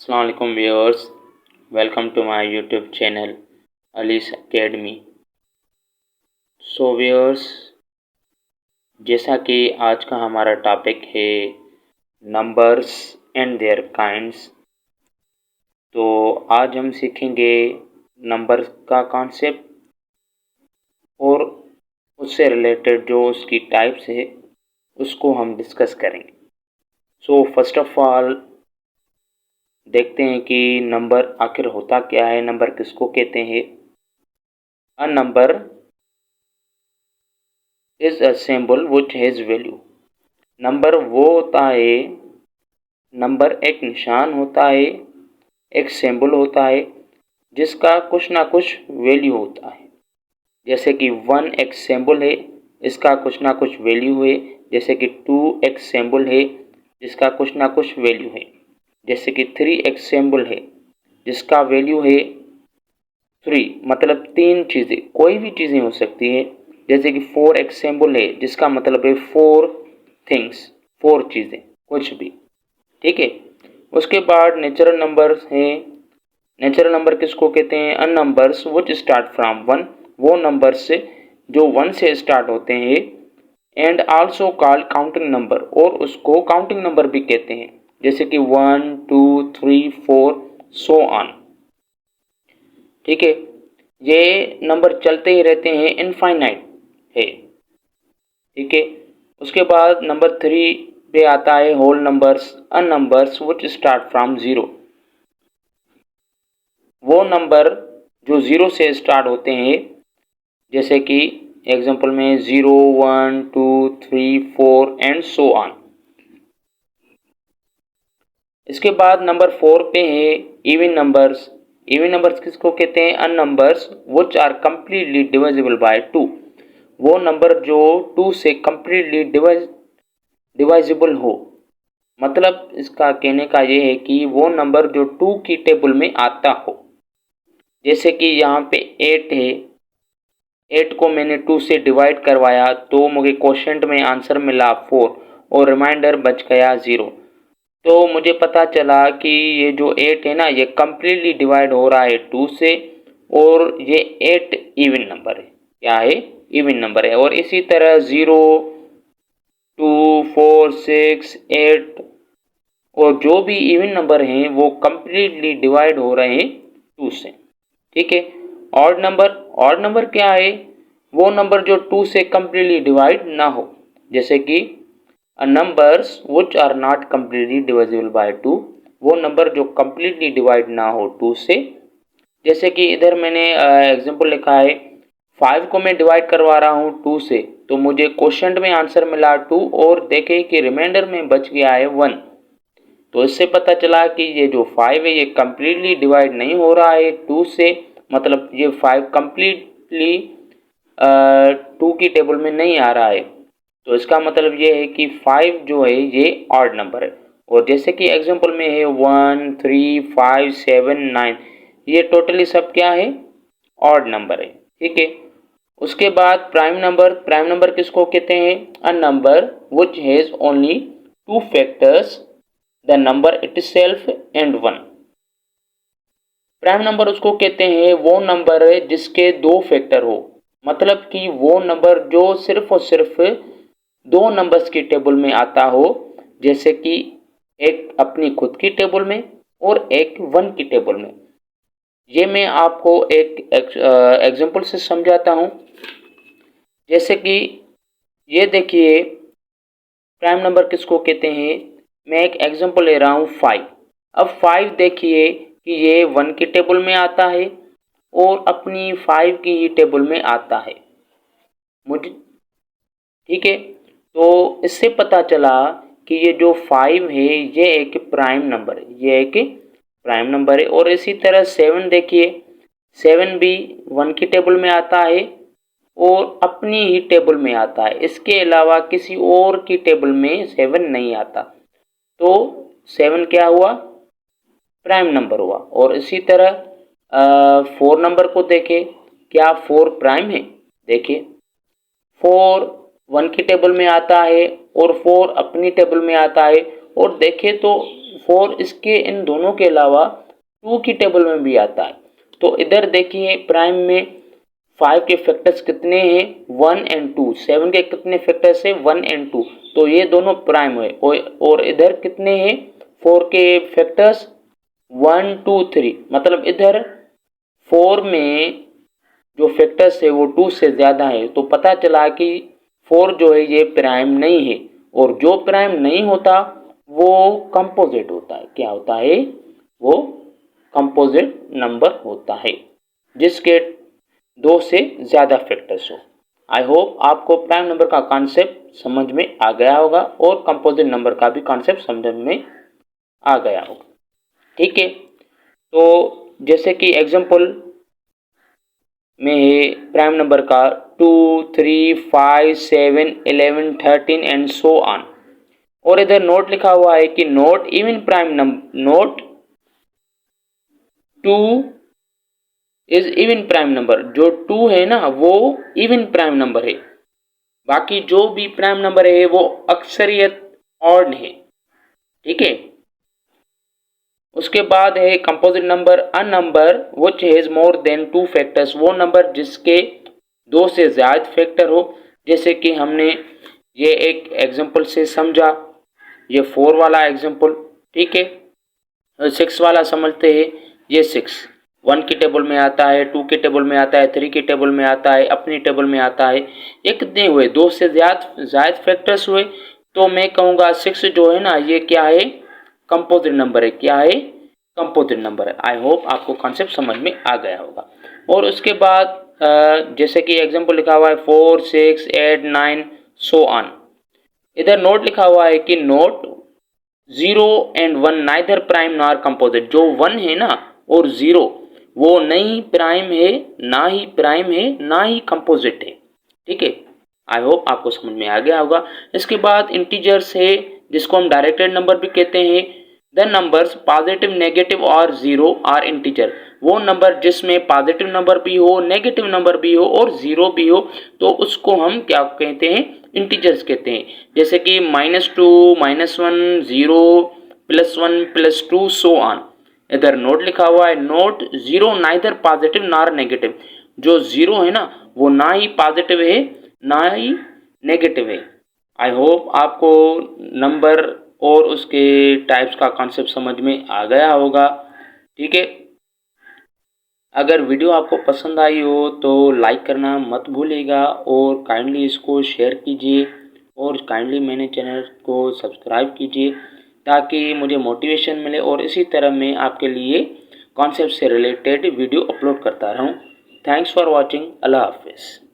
Assalamualaikum viewers, welcome to my YouTube channel Ali's Academy। viewers, जैसा कि आज का हमारा टॉपिक है नंबर्स एंड देयर काइंड्स, तो आज हम सीखेंगे नंबर का कॉन्सेप्ट और उससे रिलेटेड जो उसकी टाइप्स है उसको हम डिस्कस करेंगे। फर्स्ट ऑफ ऑल देखते हैं कि नंबर आखिर होता क्या है, नंबर किसको कहते हैं। A number is a symbol which has value. Number वो होता है, नंबर एक निशान होता है, एक सिंबल होता है जिसका कुछ ना कुछ वैल्यू होता है। जैसे कि 1 एक सिंबल है, इसका कुछ ना कुछ वैल्यू है। जैसे कि 2 एक सिंबल है जिसका कुछ ना कुछ वैल्यू है। जैसे कि 3 एक सिंबल है जिसका वैल्यू है 3, मतलब 3 चीज़ें, कोई भी चीज़ें हो सकती है। जैसे कि 4 एक सिंबल है जिसका मतलब है 4 थिंग्स, 4 चीज़ें, कुछ भी। ठीक है। उसके बाद नेचुरल नंबर्स हैं। नेचुरल नंबर किसको कहते हैं? An numbers which start from 1, वो नंबर्स से जो 1 से स्टार्ट होते हैं। And also called counting number, और उसको काउंटिंग नंबर भी कहते हैं। जैसे कि 1 2 3 4 सो ऑन। ठीक है। ये नंबर चलते ही रहते हैं, इनफाइनाइट है। ठीक है। उसके बाद नंबर 3 पे आता है whole numbers, and numbers which start from 0। वो नंबर जो 0 से स्टार्ट होते हैं, जैसे कि एग्जांपल में 0 1 2 3 4 एंड सो ऑन। इसके बाद नंबर 4 पे है इवन नंबर्स। इवन नंबर्स किसको कहते हैं? An numbers which are completely divisible by 2। वो नंबर जो 2 से कंप्लीटली डिवाइजिबल हो। मतलब इसका कहने का ये है कि वो नंबर जो 2 की टेबल में आता हो। जैसे कि यहाँ पे 8 है, 8 को मैंने 2 से डिवाइड करवाया तो मुझे क्वोशंट में आंसर मिला 4 और रिमाइंडर बच गया 0। तो मुझे पता चला कि ये जो 8 है ना, ये कम्प्लीटली डिवाइड हो रहा है 2 से, और ये 8 इवन नंबर है। क्या है? इवन नंबर है। और इसी तरह 0 2 4 6 8 और जो भी इवन नंबर हैं वो कम्प्लीटली डिवाइड हो रहे हैं 2 से। ठीक है। ऑड नंबर, ऑड नंबर क्या है? वो नंबर जो 2 से कम्प्लीटली डिवाइड ना हो। जैसे कि numbers which are not completely divisible by 2, वो नंबर जो कम्प्लीटली डिवाइड ना हो 2 से। जैसे कि इधर मैंने एग्जांपल लिखा है 5 को मैं डिवाइड करवा रहा हूँ 2 से, तो मुझे क्वोशंट में आंसर मिला 2 और देखें कि रिमाइंडर में बच गया है 1। तो इससे पता चला कि ये जो 5 है ये कम्प्लीटली डिवाइड नहीं हो रहा है 2 से, मतलब ये 5 कम्प्लीटली 2 की टेबल में नहीं आ रहा है। तो इसका मतलब ये है कि 5 जो है ये ऑड नंबर है। और जैसे कि एग्जांपल में है 1 3 5 7 9, ये टोटली सब क्या है? ऑड नंबर है। ठीक है। उसके बाद प्राइम नंबर। प्राइम नंबर किसको कहते हैं? A number which has only 2 factors, the number itself and 1। Prime number उसको कहते हैं वो नंबर है जिसके 2 फैक्टर हो। मतलब कि वो नंबर जो सिर्फ और सिर्फ 2 नंबर्स की टेबल में आता हो। जैसे कि एक अपनी खुद की टेबल में और एक 1 की टेबल में। ये मैं आपको एक एग्जांपल से समझाता हूँ। जैसे कि ये देखिए प्राइम नंबर किसको कहते हैं। मैं एक एग्जांपल ले रहा हूँ 5। अब 5 देखिए कि ये 1 की टेबल में आता है और अपनी 5 की ही टेबल में आता है मुझे। ठीक है। तो इससे पता चला कि ये जो 5 है ये एक प्राइम नंबर है, ये एक प्राइम नंबर है। और इसी तरह 7 देखिए, 7 भी 1 की टेबल में आता है और अपनी ही टेबल में आता है। इसके अलावा किसी और की टेबल में 7 नहीं आता। तो 7 क्या हुआ? प्राइम नंबर हुआ। और इसी तरह 4 नंबर को देखें, क्या 4 प्राइम है? देखिए 4 1 की टेबल में आता है और 4 अपनी टेबल में आता है और देखें तो 4 इसके इन दोनों के अलावा 2 की टेबल में भी आता है। तो इधर देखिए प्राइम में 5 के फैक्टर्स कितने हैं 1 एंड 2, 7 के कितने फैक्टर्स हैं 1 एंड 2, तो ये दोनों प्राइम है। और इधर कितने हैं 4 के फैक्टर्स 1 2 3, मतलब इधर 4 में जो फैक्टर्स है वो 2 से ज़्यादा है। तो पता चला कि 4 जो है ये प्राइम नहीं है, और जो प्राइम नहीं होता वो कंपोजिट होता है। क्या होता है? वो कंपोजिट नंबर होता है जिसके 2 से ज़्यादा फैक्टर्स हो। आई होप आपको प्राइम नंबर का कॉन्सेप्ट समझ में आ गया होगा और कंपोजिट नंबर का भी कॉन्सेप्ट समझ में आ गया होगा। ठीक है, तो जैसे कि एग्जांपल में है प्राइम नंबर का 2 3 5 7 11 13 एंड सो ऑन। और इधर नोट लिखा हुआ है कि note even prime number, note 2 is even prime number. जो 2 है ना वो इवन प्राइम नंबर है, बाकी जो भी प्राइम नंबर है वो अक्सरियत ऑड है। ठीक है, उसके बाद है composite number, a number which has more than 2 factors, वो नंबर जिसके 2 से ज्यादा फैक्टर हो। जैसे कि हमने ये एक एग्जांपल से समझा, ये 4 वाला एग्जांपल। ठीक है, 6 वाला समझते हैं। ये 6 1 की टेबल में आता है, 2 की टेबल में आता है, 3 की टेबल में आता है, अपनी टेबल में आता है। ये कितने हुए? 2 से ज्यादा फैक्टर्स हुए। तो मैं कहूँगा 6 जो है ना ये क्या है? कंपोजिट नंबर है। क्या है? कंपोजिट नंबर है। आई होप आपको कॉन्सेप्ट समझ में आ गया होगा। और उसके बाद जैसे कि एग्जांपल लिखा हुआ है 4 6 8 9 सो ऑन। इधर नोट लिखा हुआ है कि note 0 and 1 neither prime nor composite. जो 1 है ना और 0 वो नहीं प्राइम है, ना ही प्राइम है, ना ही कंपोजिट है। ठीक है, आई होप आपको समझ में आ गया होगा। इसके बाद इंटीजर्स है जिसको हम डायरेक्टेड नंबर भी कहते हैं। द नंबर्स पॉजिटिव नेगेटिव और 0 आर इंटीजर। वो नंबर जिसमें पॉजिटिव नंबर भी हो, नेगेटिव नंबर भी हो और 0 भी हो, तो उसको हम क्या कहते हैं? इंटीजर्स कहते हैं। जैसे कि -2 -1 0 +1 +2 सो ऑन। इधर नोट लिखा हुआ है note 0 neither positive nor negative. जो 0 है ना वो ना ही पॉजिटिव है ना ही नेगेटिव है। आई होप आपको नंबर और उसके टाइप्स का कॉन्सेप्ट समझ में आ गया होगा। ठीक है, अगर वीडियो आपको पसंद आई हो तो लाइक करना मत भूलिएगा और काइंडली इसको शेयर कीजिए और काइंडली मेरे चैनल को सब्सक्राइब कीजिए ताकि मुझे मोटिवेशन मिले और इसी तरह मैं आपके लिए कॉन्सेप्ट से रिलेटेड वीडियो अपलोड करता रहूं। Thanks for watching. अल्लाह हाफिज़।